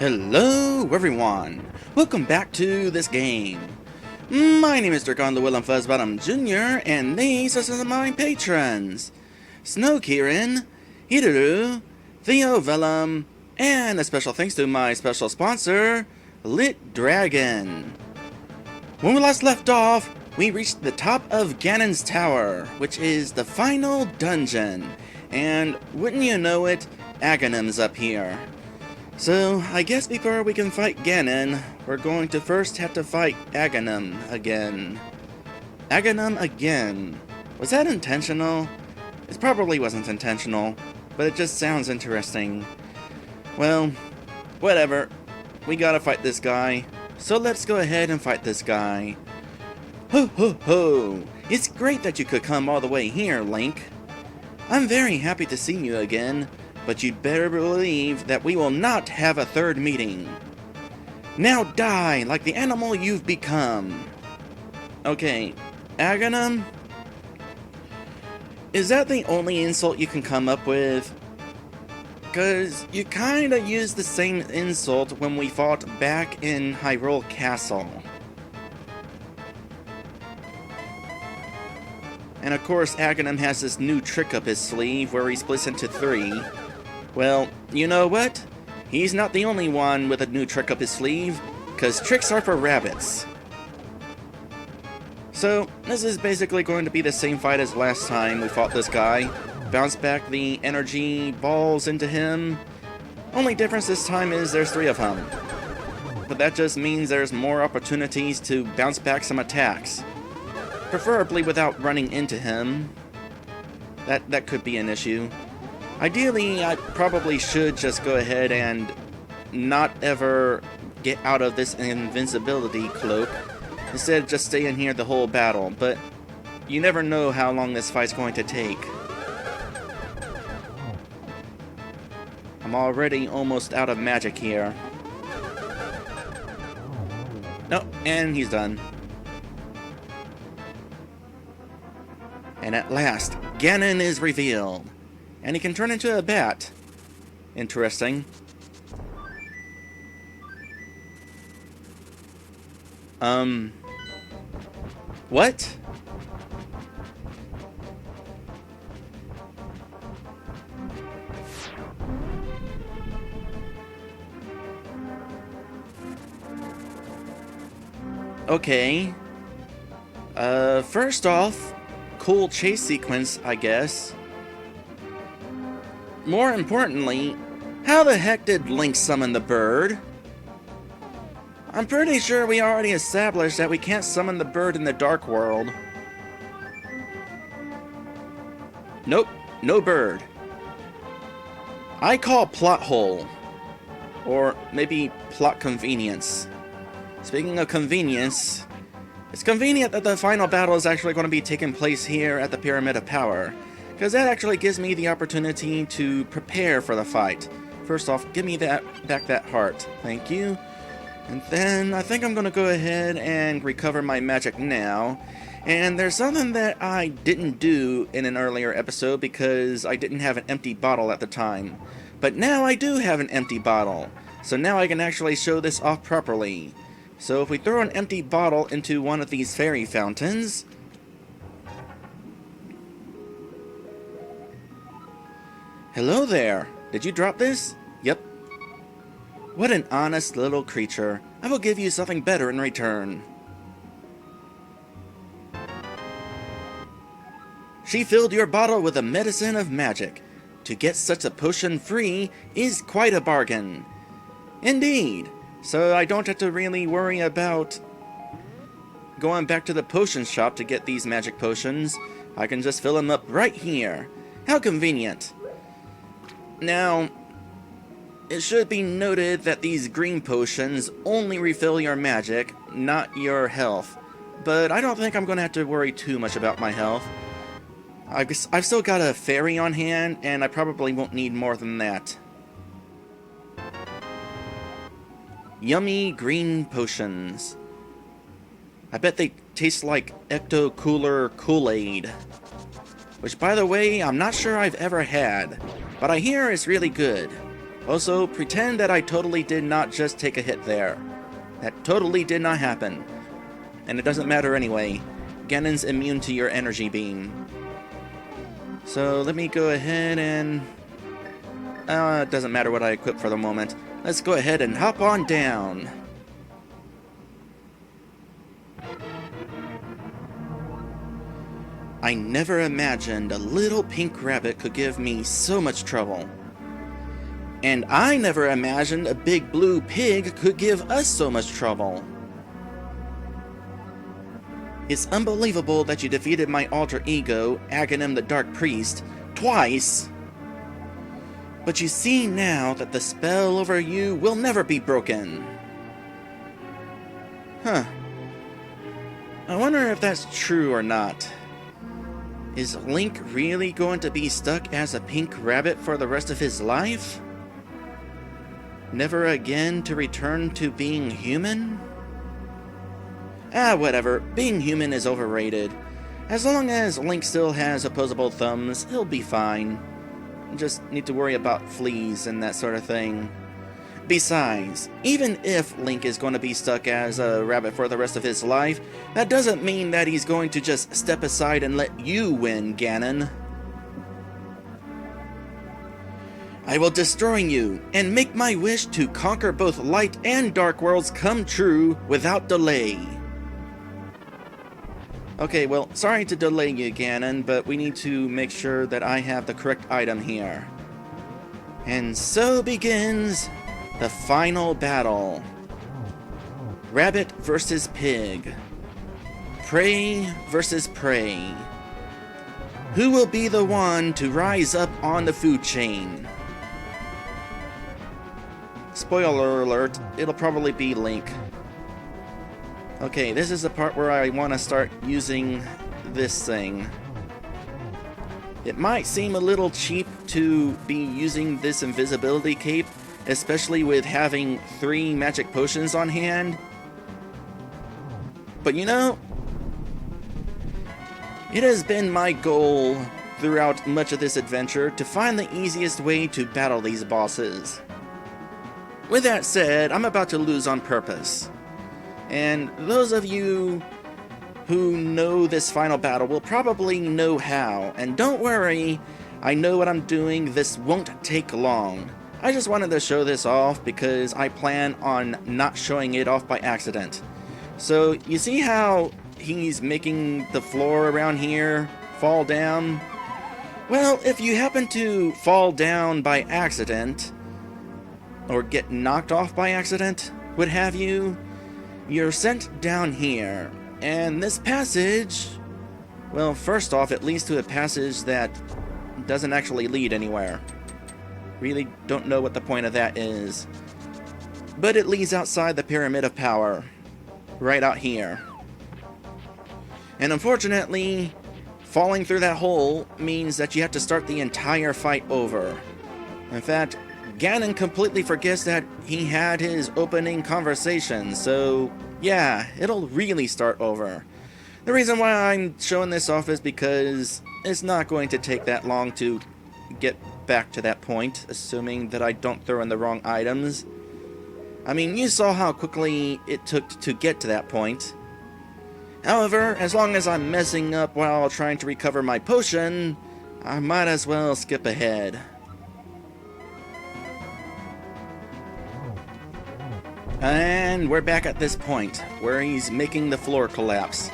Hello everyone! Welcome back to this game. My name is Draygone the Willem Fuzzbottom Jr. and these are some of my patrons. Snow Kieran, Hidaru, Theo Vellum, and a special thanks to my special sponsor, Lit Dragon. When we last left off, we reached the top of Ganon's tower, which is the final dungeon. And wouldn't you know it, Aghanim's up here. So, I guess before we can fight Ganon, we're going to first have to fight Aghanim again. Aghanim again. Was that intentional? It probably wasn't intentional, but it just sounds interesting. Well, whatever. We gotta fight this guy. So let's go ahead and fight this guy. Ho ho ho! It's great that you could come all the way here, Link. I'm very happy to see you again. But you'd better believe that we will not have a third meeting. Now die like the animal you've become. Okay, Aghanim? Is that the only insult you can come up with? 'Cause you kinda used the same insult when we fought back in Hyrule Castle. And of course Aghanim has this new trick up his sleeve where he splits into three. Well, you know what? He's not the only one with a new trick up his sleeve, because tricks are for rabbits. So, this is basically going to be the same fight as last time we fought this guy. Bounce back the energy balls into him. Only difference this time is there's 3 of them. But that just means there's more opportunities to bounce back some attacks. Preferably without running into him. That could be an issue. Ideally, I probably should just go ahead and not ever get out of this invincibility cloak. Instead, just stay in here the whole battle, but you never know how long this fight's going to take. I'm already almost out of magic here. No, and he's done. And at last, Ganon is revealed. And he can turn into a bat. Interesting. What? Okay. First off, cool chase sequence, I guess. More importantly, how the heck did Link summon the bird? I'm pretty sure we already established that we can't summon the bird in the Dark World. Nope, no bird. I call plot hole. Or maybe plot convenience. Speaking of convenience, it's convenient that the final battle is actually going to be taking place here at the Pyramid of Power. Because that actually gives me the opportunity to prepare for the fight. First off, give me back that heart. Thank you. And then I think I'm going to go ahead and recover my magic now. And there's something that I didn't do in an earlier episode because I didn't have an empty bottle at the time. But now I do have an empty bottle. So now I can actually show this off properly. So if we throw an empty bottle into one of these fairy fountains... Hello there! Did you drop this? Yep. What an honest little creature. I will give you something better in return. She filled your bottle with a medicine of magic. To get such a potion free is quite a bargain. Indeed. So I don't have to really worry about going back to the potion shop to get these magic potions. I can just fill them up right here. How convenient. Now, it should be noted that these green potions only refill your magic, not your health. But I don't think I'm going to have to worry too much about my health. I've still got a fairy on hand, and I probably won't need more than that. Yummy green potions. I bet they taste like Ecto Cooler Kool-Aid. Which, by the way, I'm not sure I've ever had. But I hear it's really good. Also, pretend that I totally did not just take a hit there. That totally did not happen. And it doesn't matter anyway. Ganon's immune to your energy beam. So let me go ahead and... it doesn't matter what I equip for the moment. Let's go ahead and hop on down. I never imagined a little pink rabbit could give me so much trouble. And I never imagined a big blue pig could give us so much trouble. It's unbelievable that you defeated my alter ego, Ganon the Dark Priest, twice. But you see now that the spell over you will never be broken. Huh. I wonder if that's true or not. Is Link really going to be stuck as a pink rabbit for the rest of his life? Never again to return to being human? Whatever. Being human is overrated. As long as Link still has opposable thumbs, he'll be fine. Just need to worry about fleas and that sort of thing. Besides, even if Link is going to be stuck as a rabbit for the rest of his life, that doesn't mean that he's going to just step aside and let you win, Ganon. I will destroy you, and make my wish to conquer both light and dark worlds come true without delay. Okay, well, sorry to delay you, Ganon, but we need to make sure that I have the correct item here. And so begins the final battle. Rabbit versus pig. Prey versus prey. Who will be the one to rise up on the food chain? Spoiler alert, it'll probably be Link. Okay, this is the part where I want to start using this thing. It might seem a little cheap to be using this invisibility cape, especially with having 3 magic potions on hand. But you know, it has been my goal throughout much of this adventure to find the easiest way to battle these bosses. With that said, I'm about to lose on purpose. And those of you who know this final battle will probably know how. And don't worry, I know what I'm doing, this won't take long. I just wanted to show this off because I plan on not showing it off by accident. So, you see how he's making the floor around here fall down? Well, if you happen to fall down by accident, or get knocked off by accident, what have you, you're sent down here. And this passage, well, first off, it leads to a passage that doesn't actually lead anywhere. Really don't know what the point of that is. But it leads outside the Pyramid of Power, right out here. And unfortunately, falling through that hole means that you have to start the entire fight over. In fact, Ganon completely forgets that he had his opening conversation, so yeah, it'll really start over. The reason why I'm showing this off is because it's not going to take that long to get back to that point, assuming that I don't throw in the wrong items. I mean, you saw how quickly it took to get to that point. However, as long as I'm messing up while trying to recover my potion, I might as well skip ahead. And we're back at this point, where he's making the floor collapse.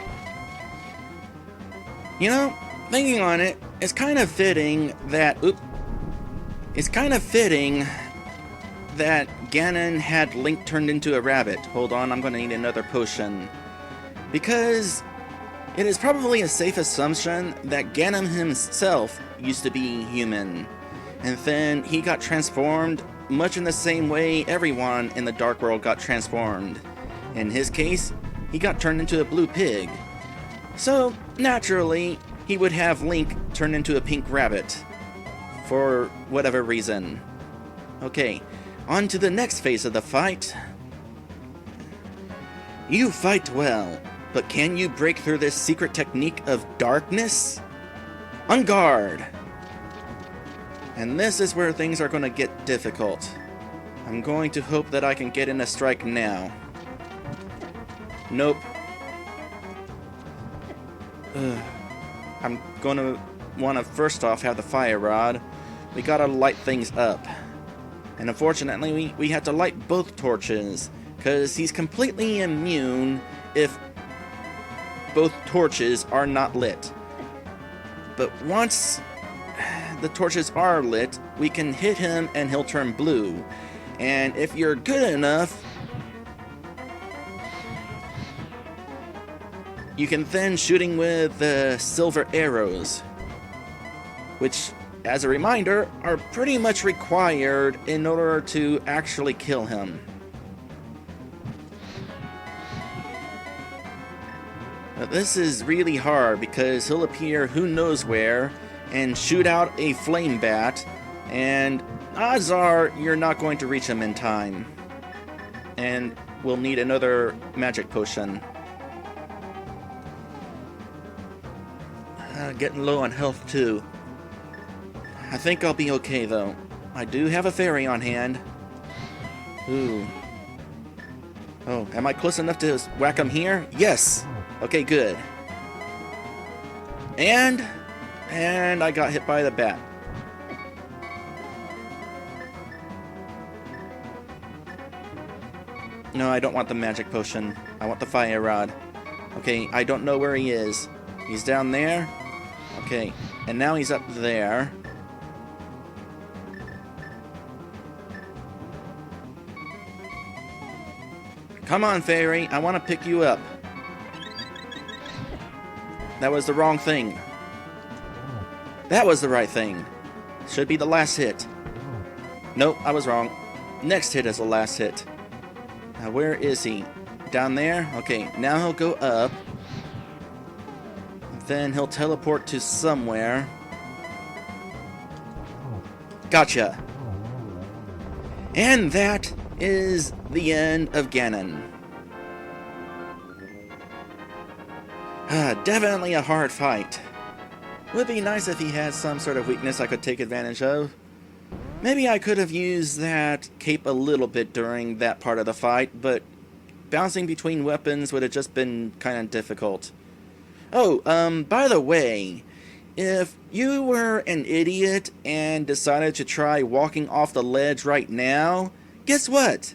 You know, thinking on it, it's kind of fitting that... It's kind of fitting that Ganon had Link turned into a rabbit. Hold on, I'm going to need another potion. Because it is probably a safe assumption that Ganon himself used to be human. And then he got transformed much in the same way everyone in the Dark World got transformed. In his case, he got turned into a blue pig. So, naturally, he would have Link turn into a pink rabbit. For whatever reason. Okay, on to the next phase of the fight. You fight well, but can you break through this secret technique of darkness? On guard! And this is where things are going to get difficult. I'm going to hope that I can get in a strike now. Nope. I'm gonna wanna first off have the fire rod. We gotta light things up. And unfortunately, we have to light both torches, because he's completely immune if both torches are not lit. But once the torches are lit, we can hit him and he'll turn blue. And if you're good enough, you can then shoot him with the silver arrows, which, as a reminder, are pretty much required in order to actually kill him. Now, this is really hard because he'll appear who knows where and shoot out a flame bat, and odds are you're not going to reach him in time. And we'll need another magic potion. Getting low on health too. I think I'll be okay though. I do have a fairy on hand. Ooh. Oh, am I close enough to whack him here? Yes! Okay, good. And I got hit by the bat. No, I don't want the magic potion. I want the fire rod. Okay, I don't know where he is. He's down there. Okay, and now he's up there. Come on, fairy. I want to pick you up. That was the wrong thing. That was the right thing. Should be the last hit. Nope, I was wrong. Next hit is the last hit. Now, where is he? Down there? Okay, now he'll go up. Then he'll teleport to somewhere. Gotcha. And that is the end of Ganon. Definitely a hard fight. Would be nice if he had some sort of weakness I could take advantage of. Maybe I could have used that cape a little bit during that part of the fight, but bouncing between weapons would have just been kind of difficult. Oh, by the way, if you were an idiot and decided to try walking off the ledge right now, guess what?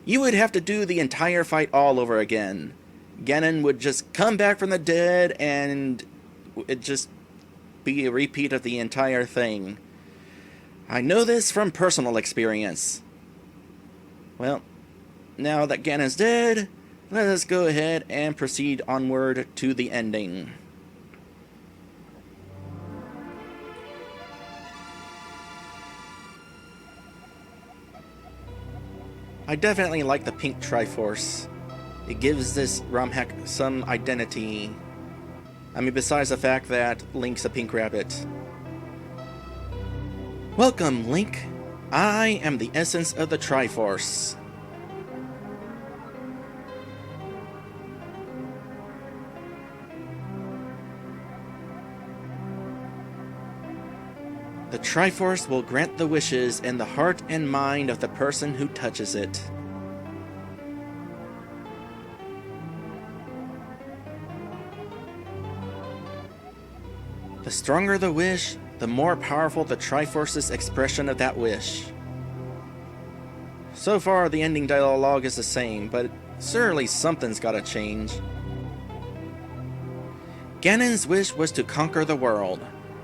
You would have to do the entire fight all over again. Ganon would just come back from the dead and it'd just be a repeat of the entire thing. I know this from personal experience. Well, now that Ganon's dead, let us go ahead and proceed onward to the ending. I definitely like the pink Triforce. It gives this Romhack some identity. I mean, besides the fact that Link's a pink rabbit. Welcome, Link. I am the essence of the Triforce. The Triforce will grant the wishes in the heart and mind of the person who touches it. The stronger the wish, the more powerful the Triforce's expression of that wish. So far, the ending dialogue is the same, but surely something's gotta change. Ganon's wish was to conquer the world.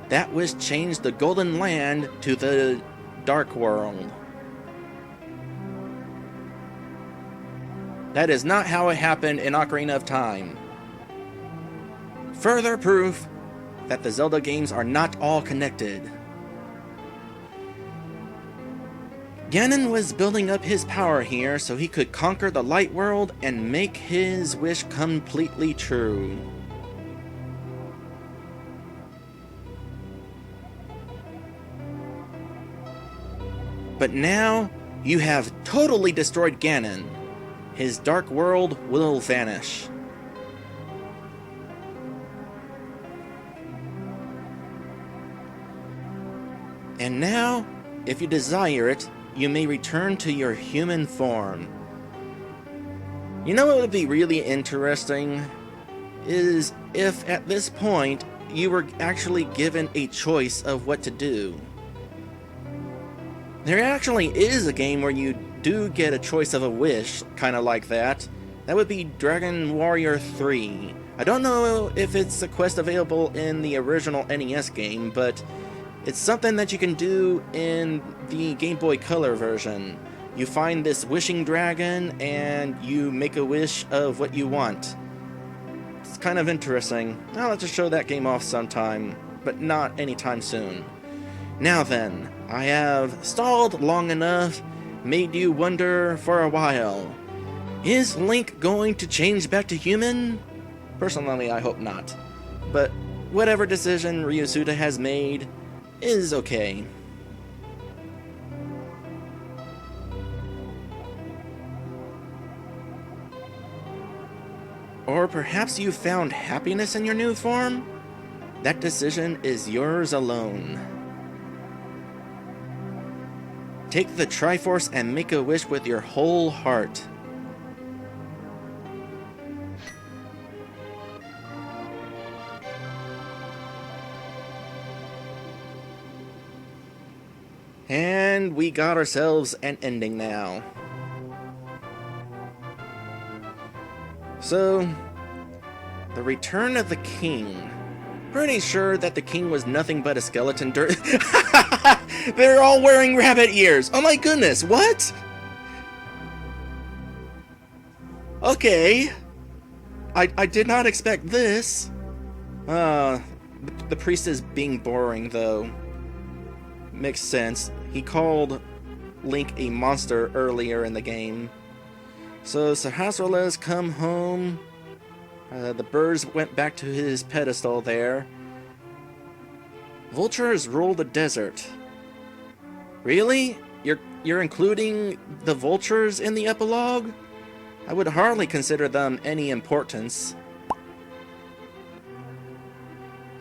That wish changed the Golden Land to the Dark World. That is not how it happened in Ocarina of Time. Further proof that the Zelda games are not all connected. Ganon was building up his power here so he could conquer the Light World and make his wish completely true. But now, you have totally destroyed Ganon. His dark world will vanish. And now, if you desire it, you may return to your human form. You know what would be really interesting? Is if at this point you were actually given a choice of what to do. There actually is a game where you do get a choice of a wish, kind of like that. That would be Dragon Warrior 3. I don't know if it's a quest available in the original NES game, but it's something that you can do in the Game Boy Color version. You find this wishing dragon and you make a wish of what you want. It's kind of interesting. I'll have to show that game off sometime, but not anytime soon. Now then, I have stalled long enough, made you wonder for a while. Is Link going to change back to human? Personally, I hope not. But whatever decision Ryusuta has made is okay. Or perhaps you found happiness in your new form? That decision is yours alone. Take the Triforce and make a wish with your whole heart. And we got ourselves an ending now. So, the Return of the King. Pretty sure that the king was nothing but a skeleton dirt. They're all wearing rabbit ears. Oh my goodness, what? Okay. I did not expect this. The priest is being boring, though. Makes sense. He called Link a monster earlier in the game. So Sahasrarla's come home. The birds went back to his pedestal there. Vultures rule the desert. Really? You're including the vultures in the epilogue? I would hardly consider them any importance.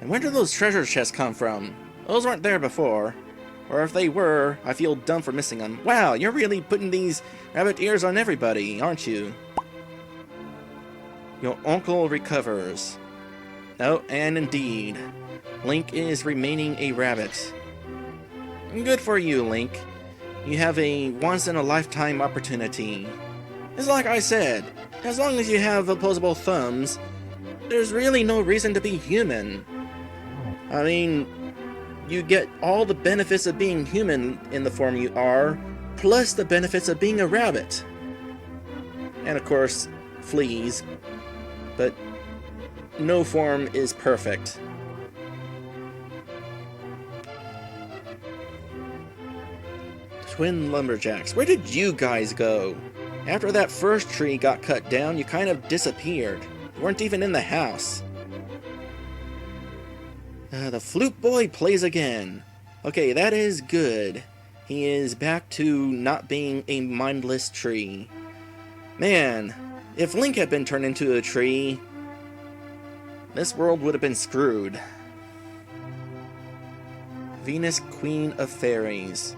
And where do those treasure chests come from? Those weren't there before. Or if they were, I feel dumb for missing them. Wow, you're really putting these rabbit ears on everybody, aren't you? Your uncle recovers. Oh, and indeed, Link is remaining a rabbit. Good for you, Link. You have a once-in-a-lifetime opportunity. It's like I said, as long as you have opposable thumbs, there's really no reason to be human. I mean, you get all the benefits of being human in the form you are, plus the benefits of being a rabbit. And of course, fleas. But no form is perfect. Twin lumberjacks, where did you guys go? After that first tree got cut down, you kind of disappeared. You weren't even in the house. The flute boy plays again. Okay, that is good. He is back to not being a mindless tree. Man, if Link had been turned into a tree, this world would have been screwed. Venus, Queen of Fairies.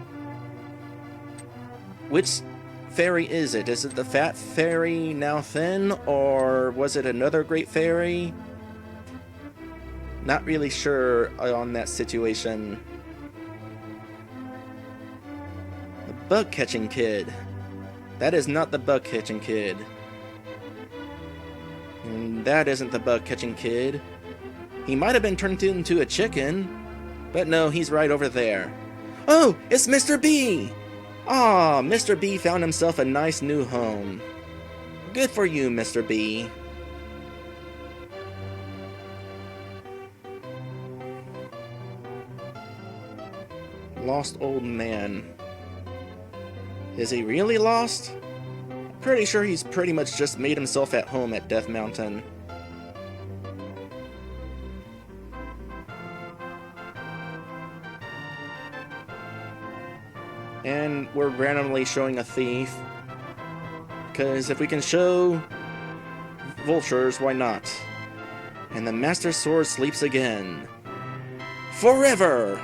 Which fairy is it? Is it the fat fairy now thin, or was it another great fairy? Not really sure on that situation. The bug-catching kid. That is not the bug-catching kid. And that isn't the bug-catching kid. He might have been turned into a chicken, but no, he's right over there. Oh, it's Mr. B! Ah, Mr. B found himself a nice new home. Good for you, Mr. B. Lost old man. Is he really lost? Pretty sure he's pretty much just made himself at home at Death Mountain. And we're randomly showing a thief. Because if we can show vultures, why not? And the Master Sword sleeps again. Forever!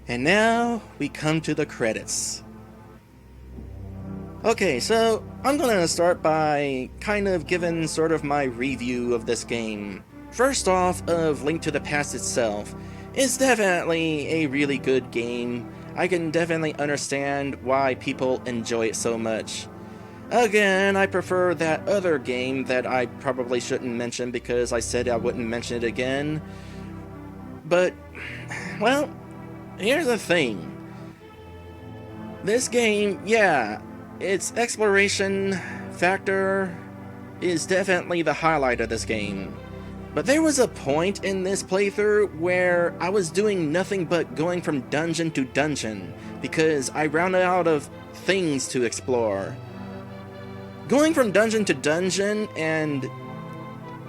And now we come to the credits. Okay, so I'm gonna start by kind of giving sort of my review of this game. First off, of Link to the Past itself. It's definitely a really good game. I can definitely understand why people enjoy it so much. Again, I prefer that other game that I probably shouldn't mention because I said I wouldn't mention it again. But, well, here's the thing. This game, yeah, its exploration factor is definitely the highlight of this game. But there was a point in this playthrough where I was doing nothing but going from dungeon to dungeon because I ran out of things to explore. Going from dungeon to dungeon and,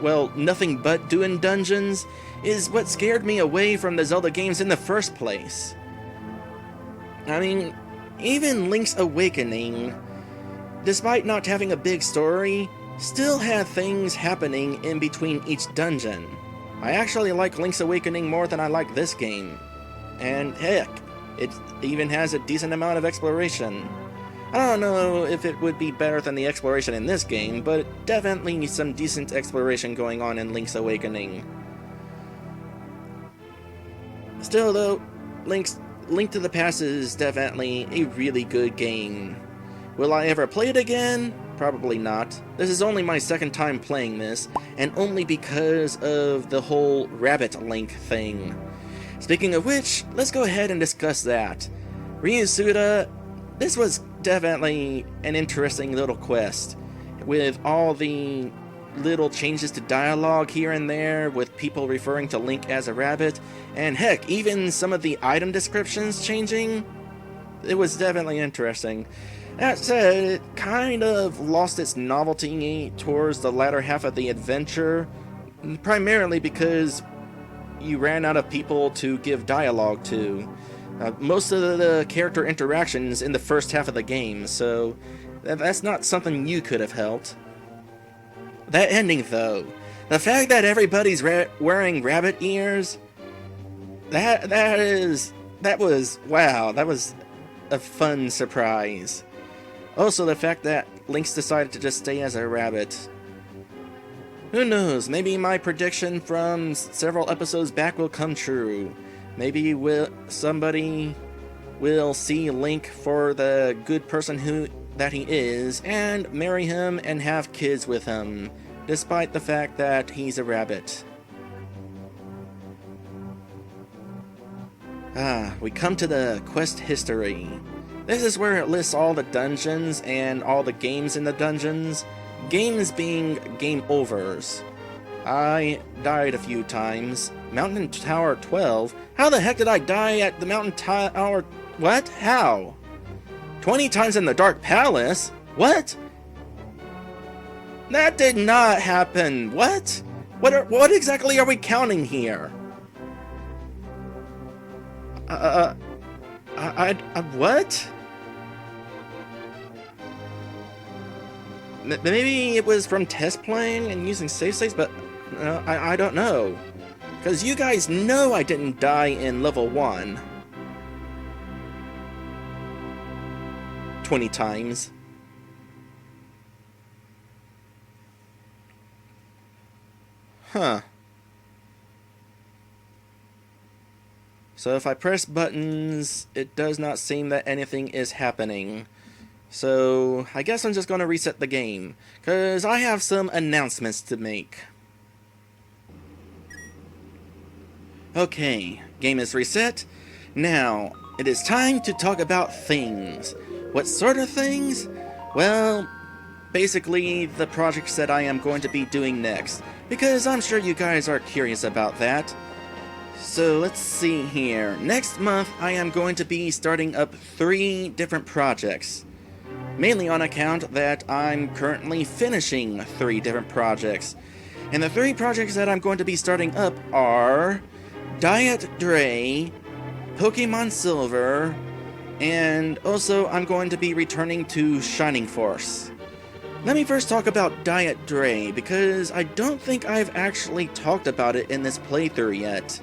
well, nothing but doing dungeons is what scared me away from the Zelda games in the first place. I mean, even Link's Awakening, despite not having a big story, still had things happening in between each dungeon. I actually like Link's Awakening more than I like this game. And heck, it even has a decent amount of exploration. I don't know if it would be better than the exploration in this game, but it definitely needs some decent exploration going on in Link's Awakening. Still though, Link to the Past is definitely a really good game. Will I ever play it again? Probably not. This is only my second time playing this, and only because of the whole Rabbit Link thing. Speaking of which, let's go ahead and discuss that. Ryusuta, this was definitely an interesting little quest, with all the little changes to dialogue here and there, with people referring to Link as a rabbit, and heck, even some of the item descriptions changing. It was definitely interesting. That said, it kind of lost its novelty towards the latter half of the adventure, primarily because you ran out of people to give dialogue to. Most of the character interactions in the first half of the game, so that's not something you could have helped. That ending, though, the fact that everybody's wearing rabbit ears, that was a fun surprise. Also, the fact that Link's decided to just stay as a rabbit. Who knows, maybe my prediction from several episodes back will come true. Maybe somebody will see Link for the good person that he is, and marry him and have kids with him, despite the fact that he's a rabbit. We come to the quest history. This is where it lists all the dungeons and all the games in the dungeons. Games being game overs. I died a few times. Mountain Tower 12? How the heck did I die at the Mountain Tower? What? How? 20 times in the Dark Palace? What? That did not happen. What? What exactly are we counting here? What? Maybe it was from test playing and using save states, but I don't know. Because you guys know I didn't die in level 1. 20 times. Huh. So if I press buttons, it does not seem that anything is happening. So I guess I'm just going to reset the game, because I have some announcements to make. Okay, game is reset. Now, it is time to talk about things. What sort of things? Well, basically the projects that I am going to be doing next, because I'm sure you guys are curious about that. So let's see here. Next month I am going to be starting up 3 different projects. Mainly on account that I'm currently finishing 3 different projects. And the 3 projects that I'm going to be starting up are Diet Dray, Pokemon Silver, and also I'm going to be returning to Shining Force. Let me first talk about Diet Dray, because I don't think I've actually talked about it in this playthrough yet.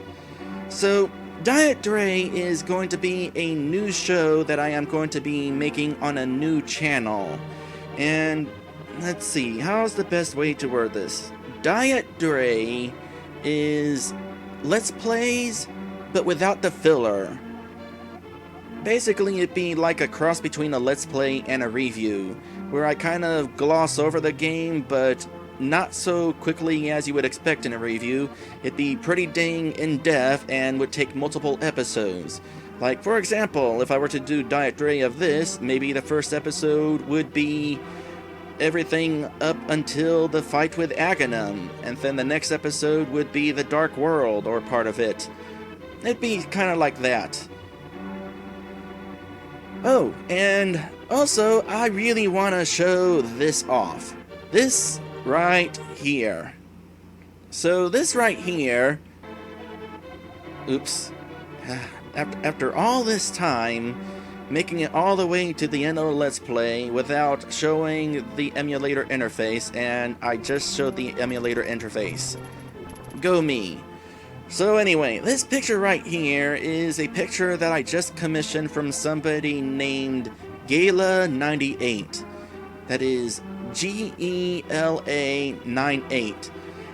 So, Diet Dre is going to be a new show that I am going to be making on a new channel. And let's see, how's the best way to word this? Diet Dre is Let's Plays, but without the filler. Basically, it'd be like a cross between a Let's Play and a review, where I kind of gloss over the game, but not so quickly as you would expect in a review. It'd be pretty dang in-depth and would take multiple episodes. Like, for example, if I were to do Diet Dre of this, maybe the first episode would be everything up until the fight with Ganon, and then the next episode would be the Dark World, or part of it. It'd be kind of like that. Oh, and also, I really want to show this off. This right here. So this right here, oops, after all this time, making it all the way to the end of the Let's Play without showing the emulator interface, and I just showed the emulator interface. Go me. So anyway, this picture right here is a picture that I just commissioned from somebody named Gela98. That is GELA98.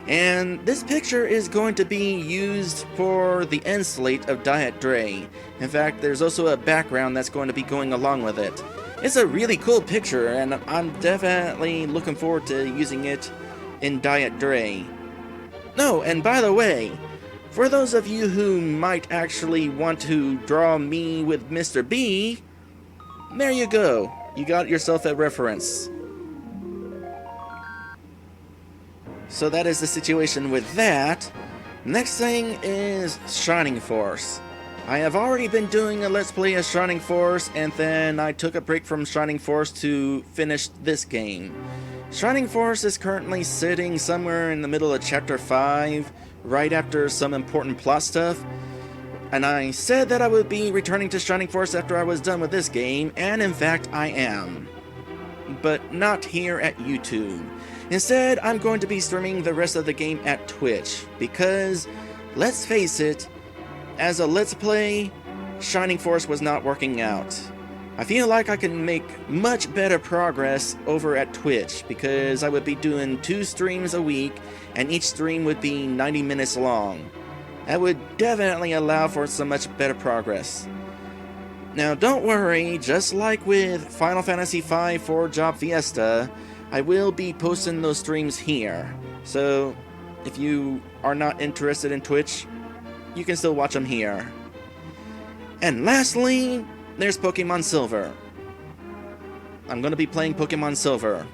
And this picture is going to be used for the end slate of Diet Dre. In fact, there's also a background that's going to be going along with it. It's a really cool picture, and I'm definitely looking forward to using it in Diet Dre. No, and by the way, for those of you who might actually want to draw me with Mr. B, there you go. You got yourself a reference. So that is the situation with that. Next thing is Shining Force. I have already been doing a Let's Play as Shining Force, and then I took a break from Shining Force to finish this game. Shining Force is currently sitting somewhere in the middle of Chapter 5, right after some important plot stuff. And I said that I would be returning to Shining Force after I was done with this game, and in fact I am. But not here at YouTube. Instead, I'm going to be streaming the rest of the game at Twitch, because, let's face it, as a Let's Play, Shining Force was not working out. I feel like I can make much better progress over at Twitch, because I would be doing 2 streams a week, and each stream would be 90 minutes long. That would definitely allow for some much better progress. Now don't worry, just like with Final Fantasy V 4 Job Fiesta, I will be posting those streams here. So if you are not interested in Twitch, you can still watch them here. And lastly, there's Pokemon Silver. I'm going to be playing Pokemon Silver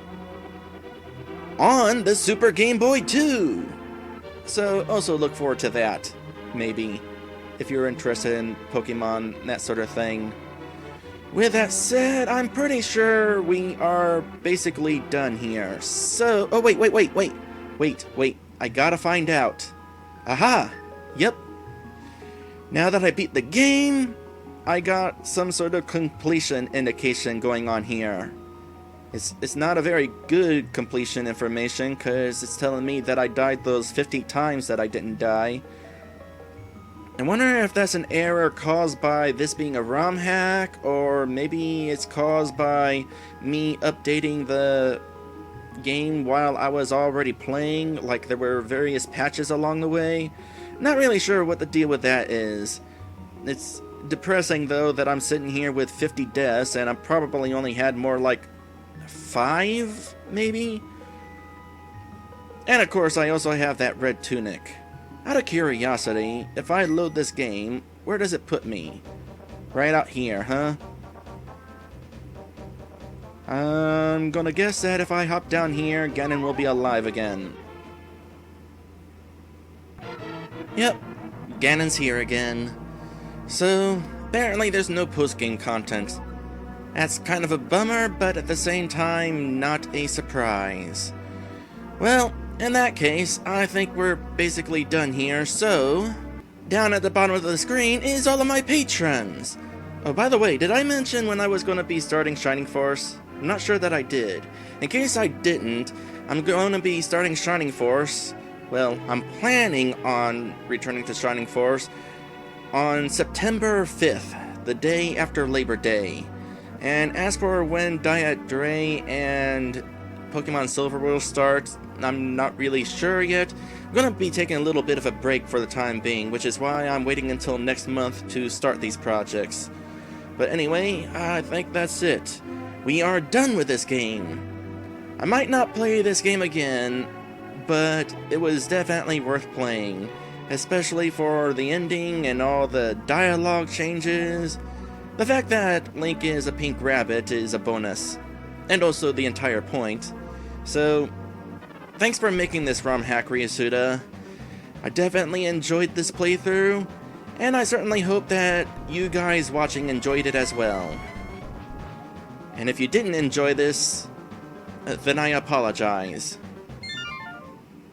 on the Super Game Boy 2. So also look forward to that, maybe, if you're interested in Pokemon, that sort of thing. With that said, I'm pretty sure we are basically done here. So, oh wait, I gotta find out. Aha! Yep. Now that I beat the game, I got some sort of completion indication going on here. It's not a very good completion information, because it's telling me that I died those 50 times that I didn't die. I wonder if that's an error caused by this being a ROM hack, or maybe it's caused by me updating the game while I was already playing, like there were various patches along the way. Not really sure what the deal with that is. It's depressing though that I'm sitting here with 50 deaths and I probably only had more like 5, maybe? And of course I also have that red tunic. Out of curiosity, if I load this game, where does it put me? Right out here, huh? I'm gonna guess that if I hop down here, Ganon will be alive again. Yep, Ganon's here again. So, apparently there's no post-game content. That's kind of a bummer, but at the same time, not a surprise. Well, in that case, I think we're basically done here, so down at the bottom of the screen is all of my patrons. Oh, by the way, did I mention when I was going to be starting Shining Force? I'm not sure that I did. In case I didn't, I'm going to be starting Shining Force. Well, I'm planning on returning to Shining Force on September 5th, the day after Labor Day. And as for when Diet Dray and Pokemon Silver will start, I'm not really sure yet. I'm gonna be taking a little bit of a break for the time being, which is why I'm waiting until next month to start these projects. But anyway, I think that's it. We are done with this game. I might not play this game again, but it was definitely worth playing, especially for the ending and all the dialogue changes. The fact that Link is a pink rabbit is a bonus, and also the entire point. So, thanks for making this Romhack, Ryusuta. I definitely enjoyed this playthrough, and I certainly hope that you guys watching enjoyed it as well. And if you didn't enjoy this, then I apologize.